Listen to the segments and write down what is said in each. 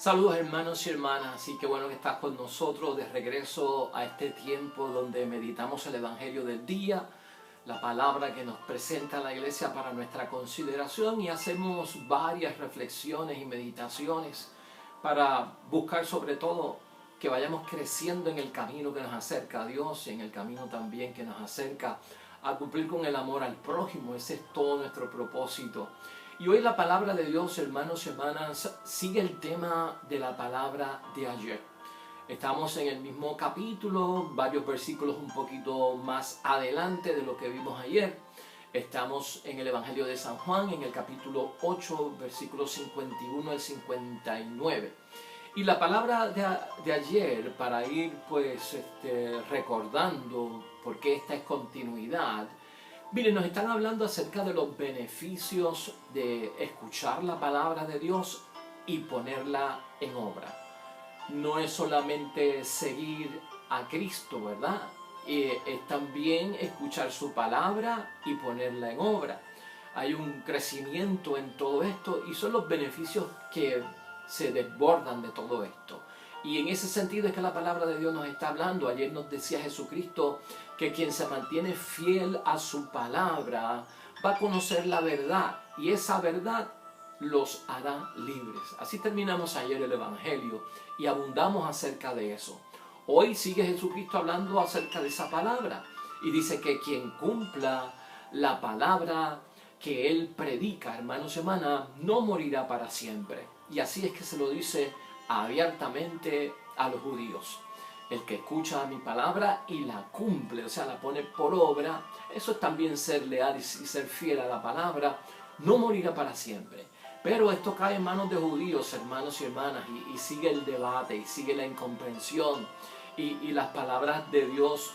Saludos hermanos y hermanas, y qué bueno que estás con nosotros de regreso a este tiempo donde meditamos el Evangelio del día, la palabra que nos presenta la Iglesia para nuestra consideración, y hacemos varias reflexiones y meditaciones para buscar sobre todo que vayamos creciendo en el camino que nos acerca a Dios y en el camino también que nos acerca a cumplir con el amor al prójimo. Ese es todo nuestro propósito. Y hoy la palabra de Dios, hermanos y hermanas, sigue el tema de la palabra de ayer. Estamos en el mismo capítulo, varios versículos un poquito más adelante de lo que vimos ayer. Estamos en el Evangelio de San Juan, en el capítulo 8, versículos 51 al 59. Y la palabra de ayer, para ir recordando por qué esta es continuidad, miren, nos están hablando acerca de los beneficios de escuchar la palabra de Dios y ponerla en obra. No es solamente seguir a Cristo, ¿verdad? Es también escuchar su palabra y ponerla en obra. Hay un crecimiento en todo esto y son los beneficios que se desbordan de todo esto. Y en ese sentido es que la palabra de Dios nos está hablando. Ayer nos decía Jesucristo que quien se mantiene fiel a su palabra va a conocer la verdad, y esa verdad los hará libres. Así terminamos ayer el Evangelio y abundamos acerca de eso. Hoy sigue Jesucristo hablando acerca de esa palabra y dice que quien cumpla la palabra que Él predica, hermanos y hermanas, no morirá para siempre. Y así es que se lo dice abiertamente a los judíos. El que escucha mi palabra y la cumple, o sea, la pone por obra, eso es también ser leal y ser fiel a la palabra, no morirá para siempre. Pero esto cae en manos de judíos, hermanos y hermanas, y sigue el debate, y sigue la incomprensión, y las palabras de Dios,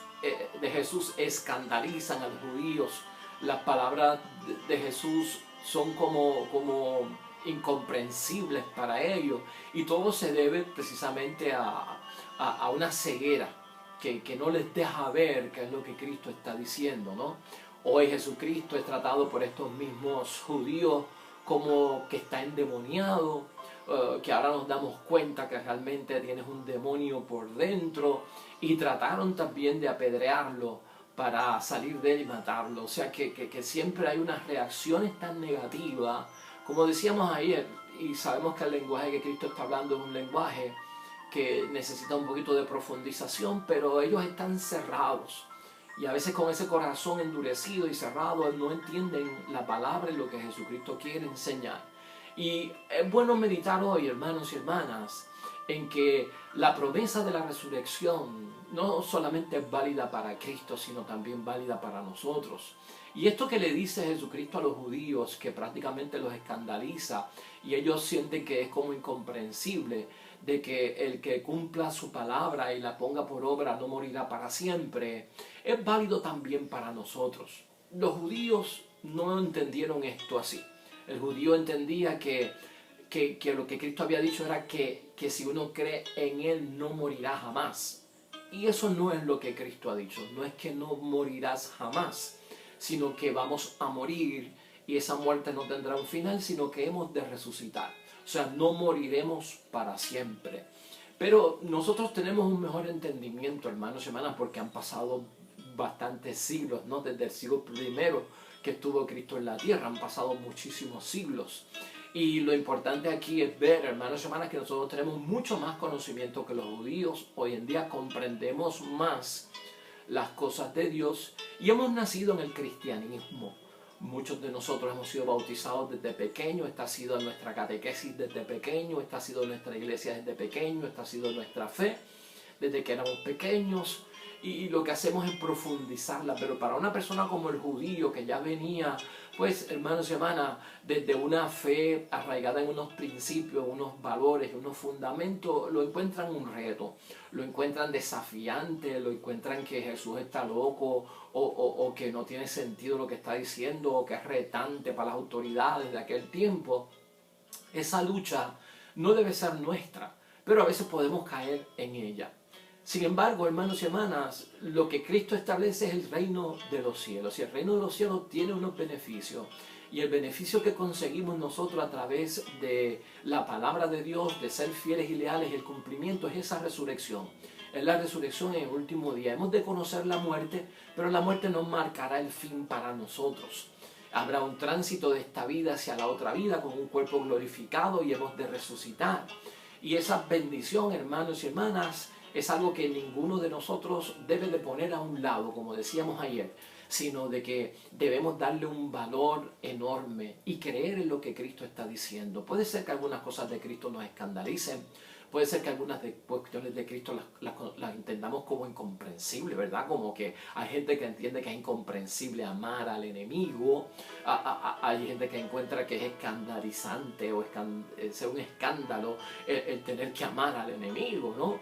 de Jesús, escandalizan a los judíos. Las palabras de Jesús son como incomprensibles para ellos, y todo se debe precisamente a una ceguera que no les deja ver qué es lo que Cristo está diciendo, ¿no? Hoy Jesucristo es tratado por estos mismos judíos como que está endemoniado, que ahora nos damos cuenta que realmente tienes un demonio por dentro, y trataron también de apedrearlo para salir de él y matarlo. O sea que siempre hay unas reacciones tan negativas, como decíamos ayer, y sabemos que el lenguaje que Cristo está hablando es un lenguaje que necesita un poquito de profundización, pero ellos están cerrados, y a veces con ese corazón endurecido y cerrado no entienden la palabra y lo que Jesucristo quiere enseñar. Y es bueno meditar hoy, hermanos y hermanas, en que la promesa de la resurrección no solamente es válida para Cristo, sino también válida para nosotros. Y esto que le dice Jesucristo a los judíos, que prácticamente los escandaliza, y ellos sienten que es como incomprensible, de que el que cumpla su palabra y la ponga por obra no morirá para siempre, es válido también para nosotros. Los judíos no entendieron esto así. El judío entendía que lo que Cristo había dicho era que si uno cree en Él no morirá jamás. Y eso no es lo que Cristo ha dicho. No es que no morirás jamás, sino que vamos a morir, y esa muerte no tendrá un final, sino que hemos de resucitar. O sea, no moriremos para siempre. Pero nosotros tenemos un mejor entendimiento, hermanos y hermanas, porque han pasado bastantes siglos, ¿no? Desde el siglo primero que estuvo Cristo en la tierra, han pasado muchísimos siglos. Y lo importante aquí es ver, hermanos y hermanas, que nosotros tenemos mucho más conocimiento que los judíos. Hoy en día comprendemos más las cosas de Dios y hemos nacido en el cristianismo. Muchos de nosotros hemos sido bautizados desde pequeños. Esta ha sido nuestra catequesis desde pequeño, esta ha sido nuestra iglesia desde pequeño, esta ha sido nuestra fe desde que éramos pequeños, y lo que hacemos es profundizarla. Pero para una persona como el judío, que ya venía, pues, hermanos y hermanas, desde una fe arraigada en unos principios, unos valores, unos fundamentos, lo encuentran un reto, lo encuentran desafiante, lo encuentran que Jesús está loco, o que no tiene sentido lo que está diciendo, o que es retante para las autoridades de aquel tiempo. Esa lucha no debe ser nuestra, pero a veces podemos caer en ella. Sin embargo, hermanos y hermanas, lo que Cristo establece es el reino de los cielos. Y el reino de los cielos tiene unos beneficios. Y el beneficio que conseguimos nosotros a través de la palabra de Dios, de ser fieles y leales, el cumplimiento, es esa resurrección. Es la resurrección en el último día. Hemos de conocer la muerte, pero la muerte no marcará el fin para nosotros. Habrá un tránsito de esta vida hacia la otra vida con un cuerpo glorificado y hemos de resucitar. Y esa bendición, hermanos y hermanas, es algo que ninguno de nosotros debe de poner a un lado, como decíamos ayer, sino de que debemos darle un valor enorme y creer en lo que Cristo está diciendo. Puede ser que algunas cosas de Cristo nos escandalicen, puede ser que algunas cuestiones de Cristo las entendamos como incomprensibles, ¿verdad? Como que hay gente que entiende que es incomprensible amar al enemigo, hay gente que encuentra que es escandalizante o sea un escándalo el tener que amar al enemigo, ¿no?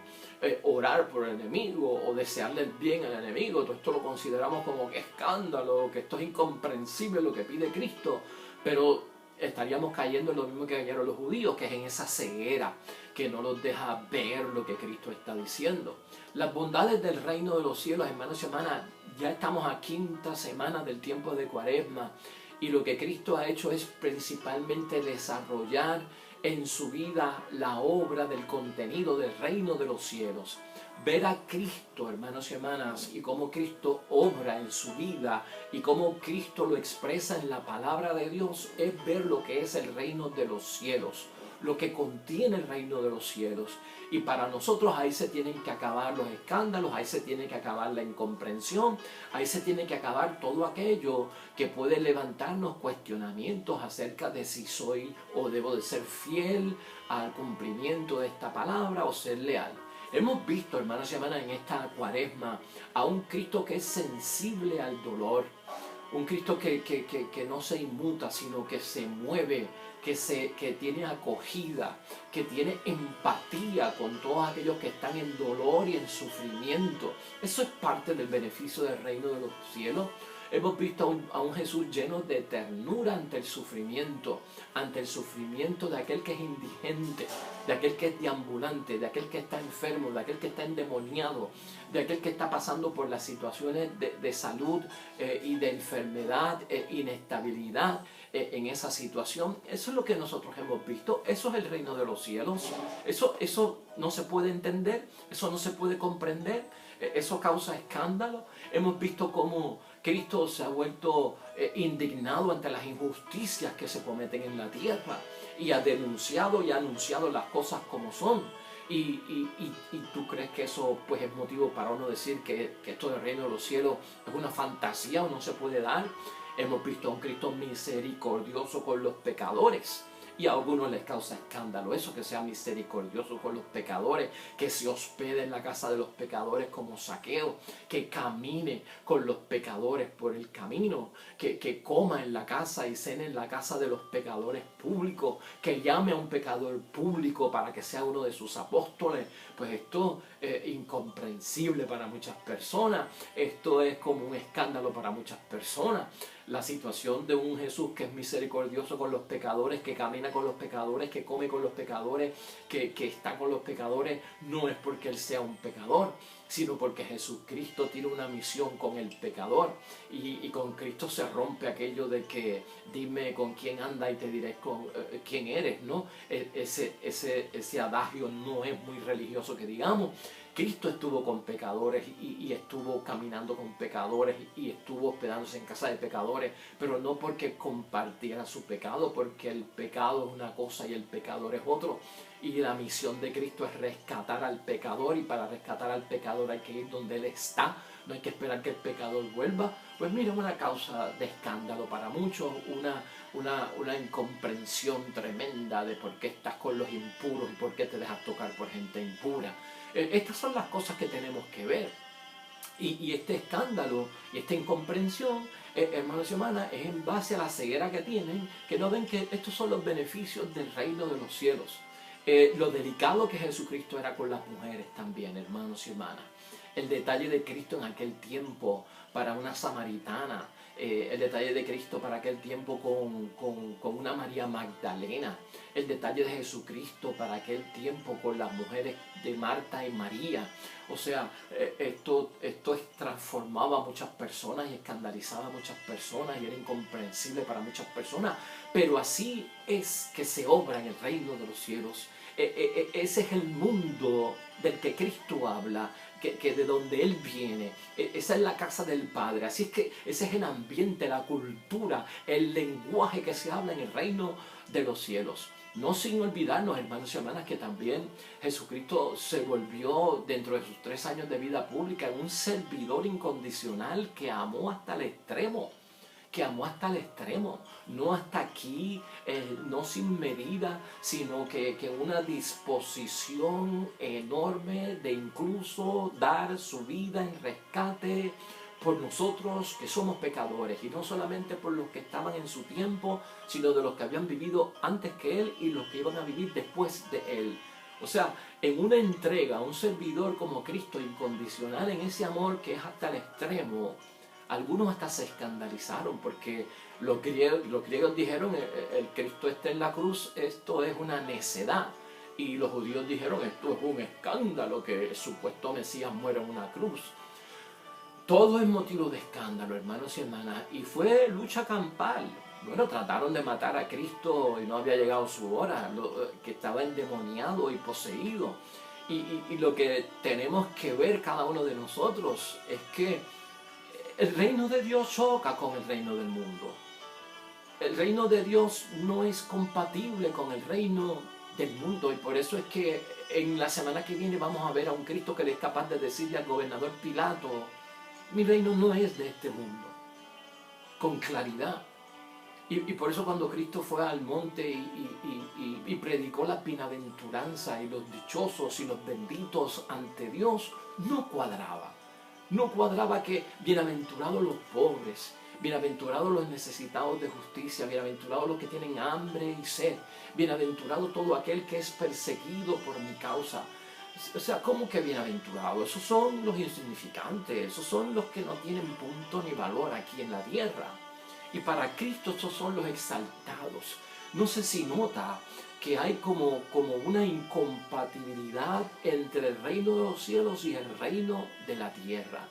Orar por el enemigo o desearle el bien al enemigo. Todo esto lo consideramos como que escándalo, que esto es incomprensible lo que pide Cristo, pero estaríamos cayendo en lo mismo que cayeron los judíos, que es en esa ceguera que no nos deja ver lo que Cristo está diciendo. Las bondades del reino de los cielos, hermanos y hermanas, ya estamos a quinta semana del tiempo de Cuaresma y lo que Cristo ha hecho es principalmente desarrollar en su vida la obra del contenido del reino de los cielos. Ver a Cristo, hermanos y hermanas, y cómo Cristo obra en su vida y cómo Cristo lo expresa en la palabra de Dios es ver lo que es el reino de los cielos, lo que contiene el reino de los cielos. Y para nosotros ahí se tienen que acabar los escándalos, ahí se tiene que acabar la incomprensión, ahí se tiene que acabar todo aquello que puede levantarnos cuestionamientos acerca de si soy o debo de ser fiel al cumplimiento de esta palabra o ser leal. Hemos visto, hermanos y hermanas, en esta Cuaresma a un Cristo que es sensible al dolor, un Cristo que no se inmuta, sino que se mueve, que tiene acogida, que tiene empatía con todos aquellos que están en dolor y en sufrimiento. Eso es parte del beneficio del reino de los cielos. Hemos visto a un Jesús lleno de ternura ante el sufrimiento de aquel que es indigente, de aquel que es deambulante, de aquel que está enfermo, de aquel que está endemoniado, de aquel que está pasando por las situaciones de salud y de enfermedad, inestabilidad en esa situación. Eso es lo que nosotros hemos visto. Eso es el reino de los cielos. Eso no se puede entender, eso no se puede comprender, eso causa escándalo. Hemos visto cómo Cristo se ha vuelto indignado ante las injusticias que se cometen en la tierra y ha denunciado y ha anunciado las cosas como son. Y tú crees que eso pues es motivo para uno decir que esto del reino de los cielos es una fantasía o no se puede dar. Hemos visto a un Cristo misericordioso con los pecadores. Y a algunos les causa escándalo eso, que sea misericordioso con los pecadores, que se hospede en la casa de los pecadores como Zaqueo, que camine con los pecadores por el camino, que coma en la casa y cene en la casa de los pecadores públicos, que llame a un pecador público para que sea uno de sus apóstoles. Pues esto es incomprensible para muchas personas, esto es como un escándalo para muchas personas. La situación de un Jesús que es misericordioso con los pecadores, que camina con los pecadores, que come con los pecadores, que está con los pecadores, no es porque Él sea un pecador, sino porque Jesucristo tiene una misión con el pecador. Y con Cristo se rompe aquello de que dime con quién anda y te diré quién eres, ¿no? Ese adagio no es muy religioso que digamos. Cristo estuvo con pecadores y estuvo caminando con pecadores y estuvo hospedándose en casa de pecadores, pero no porque compartiera su pecado, porque el pecado es una cosa y el pecador es otro. Y la misión de Cristo es rescatar al pecador, y para rescatar al pecador hay que ir donde Él está, no hay que esperar que el pecador vuelva. Pues mira, una causa de escándalo para muchos, una incomprensión tremenda de por qué estás con los impuros y por qué te dejas tocar por gente impura. Estas son las cosas que tenemos que ver. Y este escándalo y esta incomprensión, hermanos y hermanas, es en base a la ceguera que tienen, que no ven que estos son los beneficios del reino de los cielos. Lo delicado que Jesucristo era con las mujeres también, hermanos y hermanas. El detalle de Cristo en aquel tiempo para una samaritana, el detalle de Cristo para aquel tiempo con una María Magdalena, el detalle de Jesucristo para aquel tiempo con las mujeres de Marta y María. O sea, esto transformaba a muchas personas y escandalizaba a muchas personas y era incomprensible para muchas personas, pero así es que se obra en el reino de los cielos. Ese es el mundo del que Cristo habla, que de donde Él viene. Esa es la casa del Padre. Así es que ese es el ambiente, la cultura, el lenguaje que se habla en el reino de los cielos. No sin olvidarnos, hermanos y hermanas, que también Jesucristo se volvió, dentro de sus 3 años de vida pública, un servidor incondicional que amó hasta el extremo. No hasta aquí, no sin medida, sino que una disposición enorme de incluso dar su vida en rescate por nosotros que somos pecadores, y no solamente por los que estaban en su tiempo, sino de los que habían vivido antes que Él y los que iban a vivir después de Él. O sea, en una entrega, un servidor como Cristo incondicional en ese amor que es hasta el extremo. Algunos hasta se escandalizaron porque los griegos dijeron, el Cristo está en la cruz, esto es una necedad. Y los judíos dijeron, esto es un escándalo que el supuesto Mesías muera en una cruz. Todo es motivo de escándalo, hermanos y hermanas, y fue lucha campal. Bueno, trataron de matar a Cristo y no había llegado su hora, que estaba endemoniado y poseído. Y lo que tenemos que ver cada uno de nosotros es que el reino de Dios choca con el reino del mundo. El reino de Dios no es compatible con el reino del mundo, y por eso es que en la semana que viene vamos a ver a un Cristo que le es capaz de decirle al gobernador Pilato, mi reino no es de este mundo, con claridad. Y por eso cuando Cristo fue al monte y predicó la bienaventuranza y los dichosos y los benditos ante Dios, no cuadraba. No cuadraba que bienaventurados los pobres, bienaventurados los necesitados de justicia, bienaventurados los que tienen hambre y sed, bienaventurado todo aquel que es perseguido por mi causa. O sea, ¿cómo que bienaventurado? Esos son los insignificantes, esos son los que no tienen punto ni valor aquí en la tierra. Y para Cristo estos son los exaltados. No sé si nota que hay como una incompatibilidad entre el reino de los cielos y el reino de la tierra.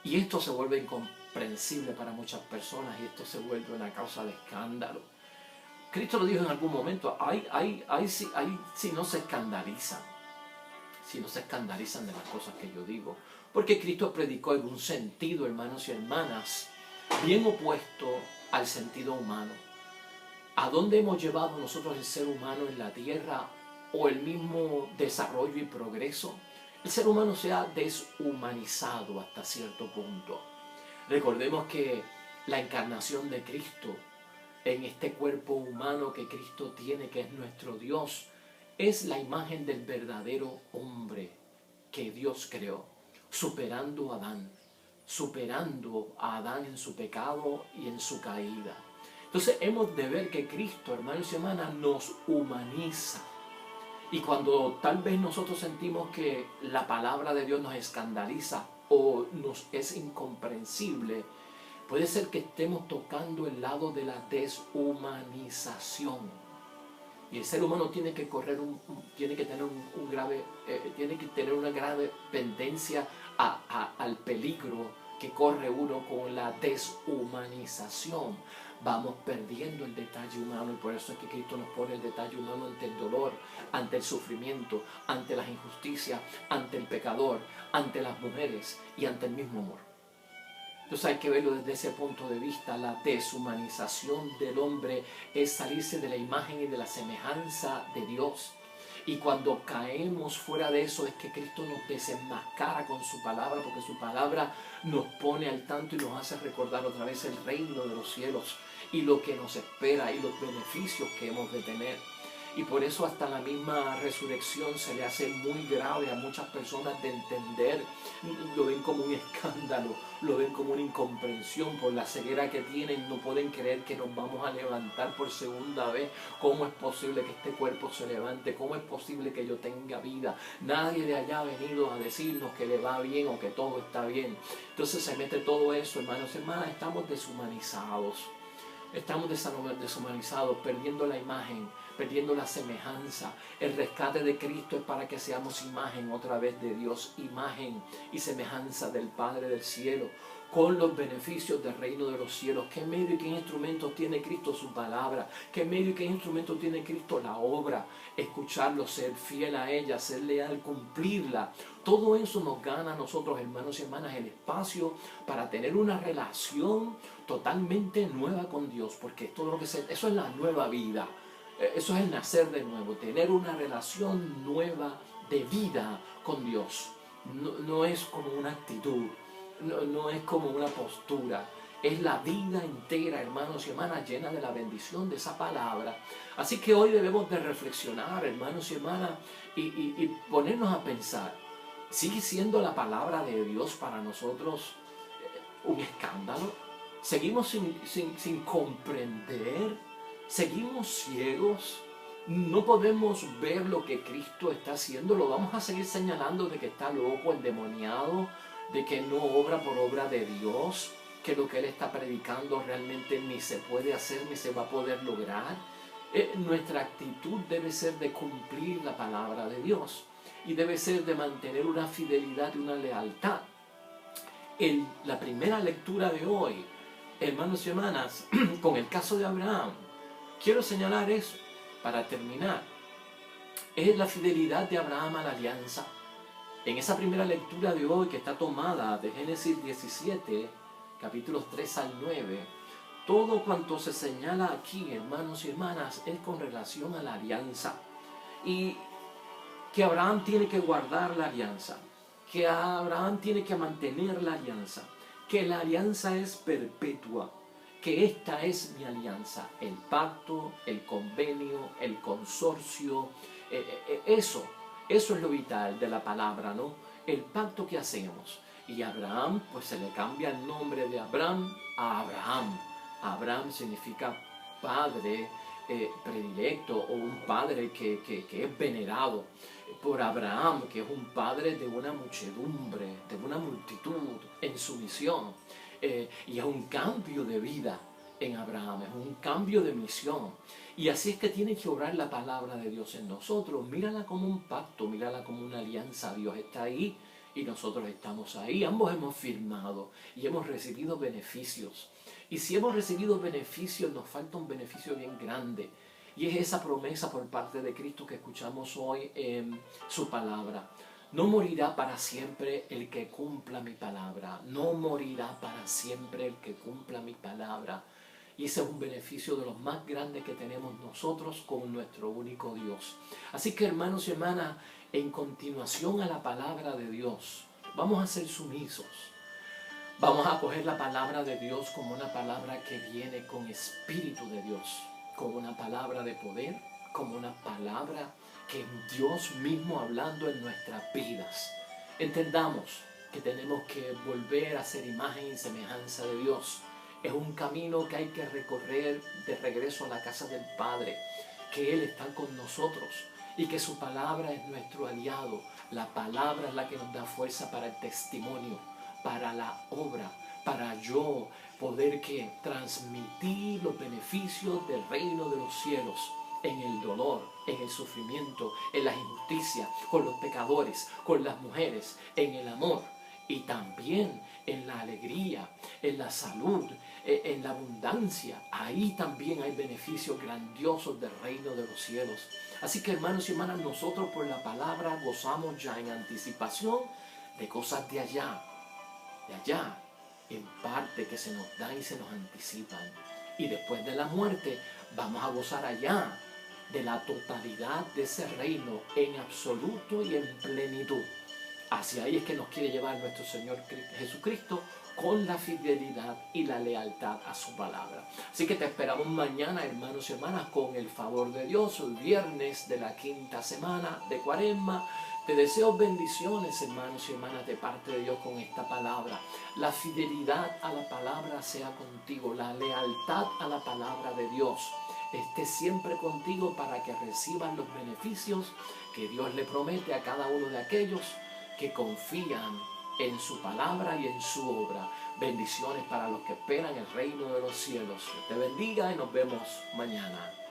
Y esto se vuelve incomprensible para muchas personas y esto se vuelve una causa de escándalo. Cristo lo dijo en algún momento, si no se escandalizan. Si no se escandalizan de las cosas que yo digo. Porque Cristo predicó en un sentido, hermanos y hermanas, bien opuesto al sentido humano. ¿A dónde hemos llevado nosotros el ser humano en la tierra o el mismo desarrollo y progreso? El ser humano se ha deshumanizado hasta cierto punto. Recordemos que la encarnación de Cristo en este cuerpo humano que Cristo tiene, que es nuestro Dios, es la imagen del verdadero hombre que Dios creó, superando a Adán en su pecado y en su caída. Entonces hemos de ver que Cristo, hermanos y hermanas, nos humaniza. Y cuando tal vez nosotros sentimos que la palabra de Dios nos escandaliza o nos es incomprensible, puede ser que estemos tocando el lado de la deshumanización. Y el ser humano tiene que tener una grave tendencia al peligro que corre uno con la deshumanización. Vamos perdiendo el detalle humano, y por eso es que Cristo nos pone el detalle humano ante el dolor, ante el sufrimiento, ante las injusticias, ante el pecador, ante las mujeres y ante el mismo amor. Entonces hay que verlo desde ese punto de vista. La deshumanización del hombre es salirse de la imagen y de la semejanza de Dios. Y cuando caemos fuera de eso es que Cristo nos desenmascara con su palabra, porque su palabra nos pone al tanto y nos hace recordar otra vez el reino de los cielos y lo que nos espera y los beneficios que hemos de tener. Y por eso hasta la misma resurrección se le hace muy grave a muchas personas de entender. Lo ven como un escándalo, lo ven como una incomprensión por la ceguera que tienen. No pueden creer que nos vamos a levantar por segunda vez. ¿Cómo es posible que este cuerpo se levante? ¿Cómo es posible que yo tenga vida? Nadie de allá ha venido a decirnos que le va bien o que todo está bien. Entonces se mete todo eso, hermanos y hermanas. Estamos deshumanizados. Estamos deshumanizados, perdiendo la imagen, perdiendo la semejanza. El rescate de Cristo es para que seamos imagen otra vez de Dios, imagen y semejanza del Padre del cielo, con los beneficios del reino de los cielos. ¿Qué medio y qué instrumento tiene Cristo? Su palabra. ¿Qué medio y qué instrumento tiene Cristo? La obra. Escucharlo, ser fiel a ella, ser leal, cumplirla. Todo eso nos gana a nosotros, hermanos y hermanas, el espacio para tener una relación totalmente nueva con Dios, porque todo lo que eso es la nueva vida. Eso es el nacer de nuevo, tener una relación nueva de vida con Dios. No es como una actitud, no es como una postura. Es la vida entera, hermanos y hermanas, llena de la bendición de esa palabra. Así que hoy debemos de reflexionar, hermanos y hermanas, y ponernos a pensar. ¿Sigue siendo la palabra de Dios para nosotros un escándalo? ¿Seguimos sin comprender? ¿Seguimos ciegos? ¿No podemos ver lo que Cristo está haciendo? ¿Lo vamos a seguir señalando de que está loco, endemoniado, de que no obra por obra de Dios, que lo que Él está predicando realmente ni se puede hacer ni se va a poder lograr? Nuestra actitud debe ser de cumplir la palabra de Dios y debe ser de mantener una fidelidad y una lealtad. La primera lectura de hoy, hermanos y hermanas, con el caso de Abraham, quiero señalar eso para terminar. Es la fidelidad de Abraham a la alianza. En esa primera lectura de hoy, que está tomada de Génesis 17, capítulos 3 al 9, todo cuanto se señala aquí, hermanos y hermanas, es con relación a la alianza. Y que Abraham tiene que guardar la alianza, que Abraham tiene que mantener la alianza, que la alianza es perpetua, que esta es mi alianza, el pacto, el convenio, el consorcio, eso es lo vital de la palabra, ¿no? El pacto que hacemos. Y Abraham, pues se le cambia el nombre de Abraham a Abraham. Abraham significa padre predilecto, o un padre que es venerado por Abraham, que es un padre de una muchedumbre, de una multitud en su misión. Y es un cambio de vida en Abraham, es un cambio de misión. Y así es que tiene que obrar la palabra de Dios en nosotros. Mírala como un pacto, mírala como una alianza. Dios está ahí y nosotros estamos ahí. Ambos hemos firmado y hemos recibido beneficios. Y si hemos recibido beneficios, nos falta un beneficio bien grande. Y es esa promesa por parte de Cristo que escuchamos hoy en su palabra. No morirá para siempre el que cumpla mi palabra. No morirá para siempre el que cumpla mi palabra. Y ese es un beneficio de los más grandes que tenemos nosotros con nuestro único Dios. Así que, hermanos y hermanas, en continuación a la palabra de Dios, vamos a ser sumisos. Vamos a coger la palabra de Dios como una palabra que viene con espíritu de Dios, como una palabra de poder, como una palabra que es Dios mismo hablando en nuestras vidas. Entendamos que tenemos que volver a ser imagen y semejanza de Dios. Es un camino que hay que recorrer de regreso a la casa del Padre, que Él está con nosotros y que su palabra es nuestro aliado. La palabra es la que nos da fuerza para el testimonio, para la obra, para yo poder transmitir los beneficios del reino de los cielos en el dolor, en el sufrimiento, en las injusticias, con los pecadores, con las mujeres, en el amor y también en la alegría, en la salud, en la abundancia. Ahí también hay beneficios grandiosos del reino de los cielos. Así que, hermanos y hermanas, nosotros por la palabra gozamos ya en anticipación de cosas de allá, en parte que se nos dan y se nos anticipan. Y después de la muerte vamos a gozar allá de la totalidad de ese reino en absoluto y en plenitud. Hacia ahí es que nos quiere llevar nuestro Señor Jesucristo con la fidelidad y la lealtad a su palabra. Así que te esperamos mañana, hermanos y hermanas, con el favor de Dios, el viernes de la quinta semana de Cuaresma. Te deseo bendiciones, hermanos y hermanas, de parte de Dios con esta palabra. La fidelidad a la palabra sea contigo, la lealtad a la palabra de Dios esté siempre contigo para que reciban los beneficios que Dios le promete a cada uno de aquellos que confían en su palabra y en su obra. Bendiciones para los que esperan el reino de los cielos. Dios te bendiga y nos vemos mañana.